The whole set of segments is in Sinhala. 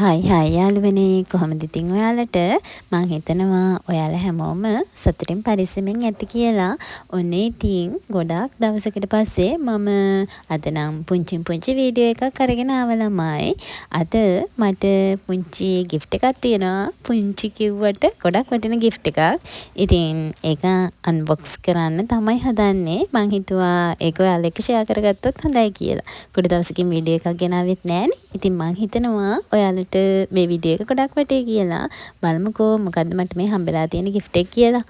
හයි යාළුවනේ කොහොමද ඉතින් ඔයාලට මං හිතනවා ඔයාලා හැමෝම සතුටින් පරිස්සමෙන් ඇති කියලා. ඔන්නේ ඉතින් ගොඩාක් දවසකට පස්සේ මම අද නම් පුංචි වීඩියෝ එකක් අරගෙන ආව ළමයි. අද මට පුංචි gift එකක් තියෙනවා. පුංචි කිව්වට ගොඩක් වටින gift එකක්. ඉතින් ඒක unbox කරන්න තමයි හදන්නේ. මං හිතුවා ඒක ඔයාලා එක්ක share කරගත්තොත් හොඳයි කියලා. ගොඩ දවසකින් වීඩියෝ එකක් ගෙනාවෙත් නෑනේ. ඉතින් මං හිතනවා ඔයාලට මේ වීඩියෝ එක ගොඩක් වටේ කියලා. බලමුකෝ මොකද්ද මට මේ හම්බෙලා තියෙන gift එක කියලා.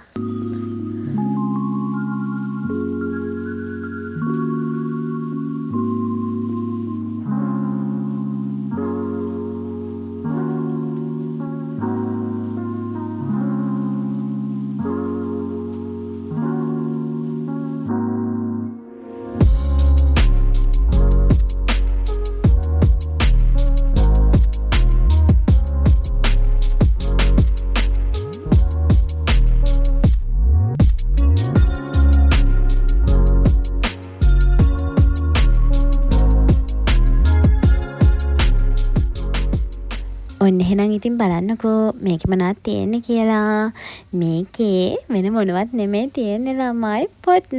ඔන්න එහෙනම් ඉතින් බලන්නකෝ මේකේ මොනවද තියෙන්නේ කියලා. මේකේ වෙන මොනවත් නෙමෙයි තියෙන්නේ ළමයි පොත්.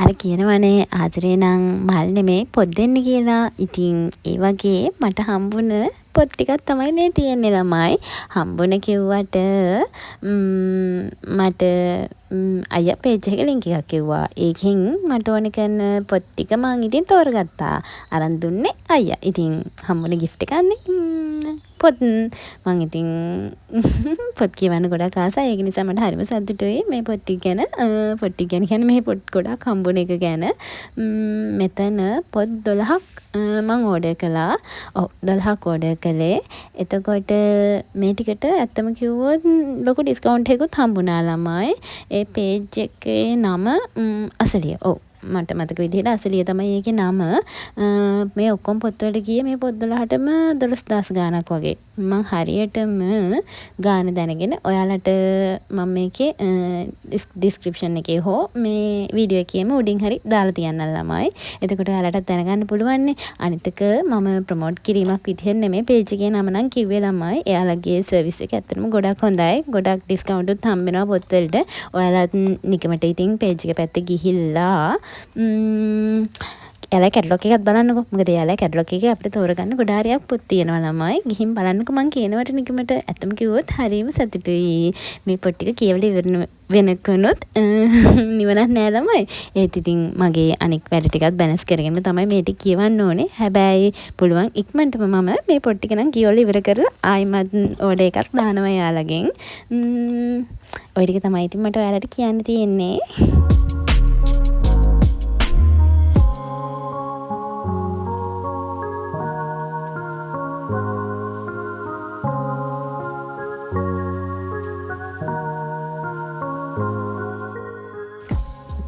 අර කියනවනේ ආදරේ නම් මල් නෙමෙයි පොත් දෙන්න කියලා. ඉතින් ඒ වගේ මට හම්බුන පොත් ටිකක් තමයි මේ තියෙන්නේ ළමයි. හම්බුන කිව්වට මට අයියා පේජ් එකේ ලින්ක් එකක් කිව්වා. ඒකෙන් මට ඕන කරන පොත් ටික මං ඉතින් තෝරගත්තා. අරන් දුන්නේ අයියා. ඉතින් හම්බුන gift එකන්නේ පොත්. මං ඉතින් පොත් කියවන්න ගොඩක් ආසයි. ඒක නිසා මට හරිම සතුටුයි මේ පොත් ටික ගැන. පොත් ටික ගැන කියන්නේ මේ පොත් ගොඩක් හම්බුන එක ගැන. මෙතන පොත් 12ක් මං ඕඩර් කළා. ඔව් 12ක් ඕඩර් කළේ. එතකොට මේ ටිකට ඇත්තම කිව්වොත් ලොකු ඩිස්කවුන්ට් එකකුත් හම්බුණා ළමයි. ඒ පේජ් එකේ නම අසලිය. ඔව් මට මතක විදිහට අසලිය තමයි ඒකේ නම. මේ ඔක්කොම පොත්වලට ගියේ මේ පොත් 12ටම 12000 ගාණක් වගේ. මං හරියටම ගාණ දැනගෙන ඔයාලට මම මේකේ ඩිස්ක්‍රිප්ෂන් එකේ හෝ මේ වීඩියෝ එකේම උඩින් හරි දාලා තියන්නම් ළමයි. එතකොට ඔයාලටත් දැනගන්න පුළුවන් නේ. අනිතක මම ප්‍රොමෝට් කිරීමක් විදිහට නෙමෙයි පේජ් එකේ නම නම් කිව්වේ ළමයි. එයාලගේ සර්විස් එක ඇත්තටම ගොඩක් හොඳයි. ගොඩක් ඩිස්කවුන්ට් උත් හම්බෙනවා පොත්වලට. ඔයාලත් නිකමට ඉතින් පේජ් එක පැත්තේ ගිහිල්ලා එයාලා කැටලොග් එකත් බලන්නකෝ. මොකද එයාලා කැටලොග් එකේ අපිට තෝරගන්න ගොඩ හරියක් පොත් තියෙනවා ළමයි. ගිහින් බලන්නකෝ මං කියනවට නිකමට ඇත්තම කිව්වොත් හරියම සතුටුයි. මේ පොත් ටික කියවලා ඉවර වෙනකනොත් නිවනක් නෑ ළමයි. ඒත් ඉතින් මගේ අනික් වැඩ ටිකත් බැලන්ස් කරගෙන තමයි මේ ටික කියවන්න ඕනේ. හැබැයි පුළුවන් ඉක්මනටම මම මේ පොත් ටික නම් කියවලා ඉවර කරලා ආයිමත් ඕඩර් එකක් දානවා එයාලගෙන්. ඔය ටික තමයි ඉතින් මට ඔයාලට කියන්න තියෙන්නේ.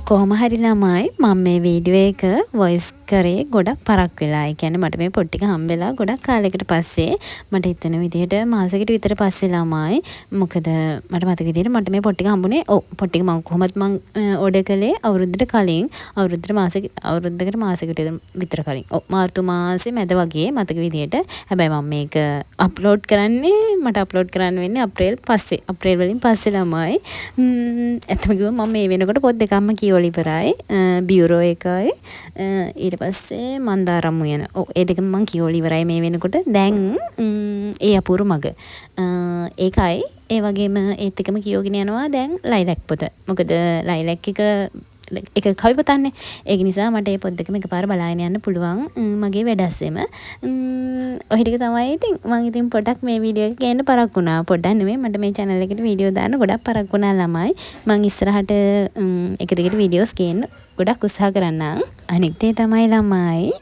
කොහොම හරි ළමයි මම මේ වීඩියෝ එක වොයිස් කරේ ගොඩක් පරක් වෙලා. ඒ කියන්නේ මට මේ පොත් ටික හම්බෙලා ගොඩක් කාලයකට පස්සේ මට හිතෙන විදිහට මාසෙකට විතර පස්සේ ළමයි. මොකද මට මතක විදිහට මට මේ පොත් ටික හම්බුනේ ඔව් පොත් ටික මම කොහොමද මං ඕඩර් කළේ අවුරුද්දට කලින්. අවුරුද්දකට මාසෙකට විතර කලින්. ඔව් මාර්තු මාසේ මැද වගේ මතක විදිහට. හැබැයි මම මේක අප්ලෝඩ් කරන්නේ මට අප්ලෝඩ් කරන්න වෙන්නේ අප්‍රේල් වලින් පස්සේ ළමයි. ඇත්තම කිව්වොත් මම මේ වෙනකොට පොත් දෙකක්ම කියවලා ඉවරයි. බියුරෝ එකයි ඊට පස්සේ මන්දාරම් උයන. ඔව් ඒ දෙකම මං කියවලා ඉවරයි මේ වෙනකොට. දැන් ඒ අපූරු මග. ඒකයි ඒ වගේම ඒත් එකම කියවගෙන යනවා දැන් ලයිලැක් පොත. මොකද ලයිලැක් එක කවි පොතන්නේ. ඒක නිසා මට මේ පොත් දෙකම එකපාර බලාගෙන යන්න පුළුවන් මගේ වැඩස්සෙම. ඔය ටික තමයි ඉතින් මම ඉතින් පොඩක් මේ වීඩියෝ එක ගේන්න පරක් වුණා. පොඩක් නෙමෙයි මට මේ channel එකට වීඩියෝ දාන්න ගොඩක් පරක් වුණා ළමයි. මම ඉස්සරහට එක දිගට වීඩියෝස් ගේන්න ගොඩක් උත්සාහ කරන්නම්. අනිත් දේ තමයි ළමයි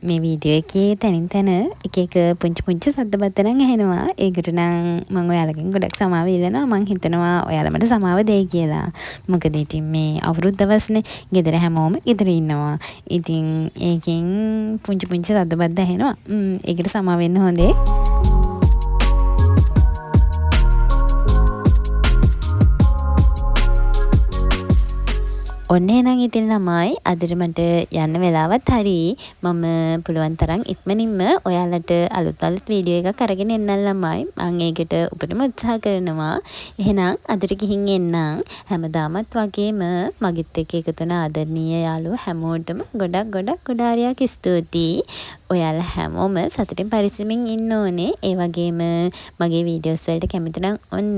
මේ වීඩියෝ එකේ තනින් තන එක පුංචි සද්දබද්ද නම් ඇහෙනවා. ඒකට නම් මම ඔයාලගෙන් ගොඩක් සමාව ඉල්ලනවා. මම හිතනවා ඔයාලා මට සමාව දෙයි කියලා. මොකද ඉතින් මේ අවුරුදු දවස්නේ ගෙදර හැමෝම ගෙදර ඉන්නවා. ඉතින් ඒකෙන් පුංචි සද්දබද්ද ඇහෙනවා. ඒකට සමාව වෙන්න හොඳේ. ඔන්න එහෙනම් ඉතින් ළමයි අදට මට යන්න වෙලාවත් හරි. මම පුළුවන් තරම් ඉක්මනින්ම ඔයාලට අලුත් වීඩියෝ එකක් අරගෙන එන්නම් ළමයි. මම ඒකට උපරිම උත්සාහ කරනවා. එහෙනම් අදට ගිහින් එන්නම්. හැමදාමත් වගේම මගෙත් එක්ක එකතු වෙන ආදරණීය යාළුවෝ හැමෝටම ගොඩක් හරියක් ස්තුතියි. ඔයාලා හැමෝම සතුටින් පරිස්සමින් ඉන්න ඕනේ. ඒ වගේම මගේ වීඩියෝස් වලට කැමති නම් ඔන්න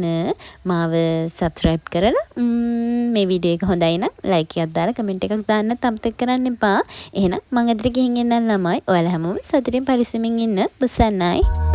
මාව subscribe කරලා මේ වීඩියෝ එක හොඳයි නම් like එකක් දාලා කමෙන්ට් එකක් දාන්න අමතක කරන්න එපා. එහෙනම් මම අදට ගිහින් එන්නම් ළමයි. ඔයාලා හැමෝම සතුටින් පරිස්සමින් ඉන්න. බුසන්නයි.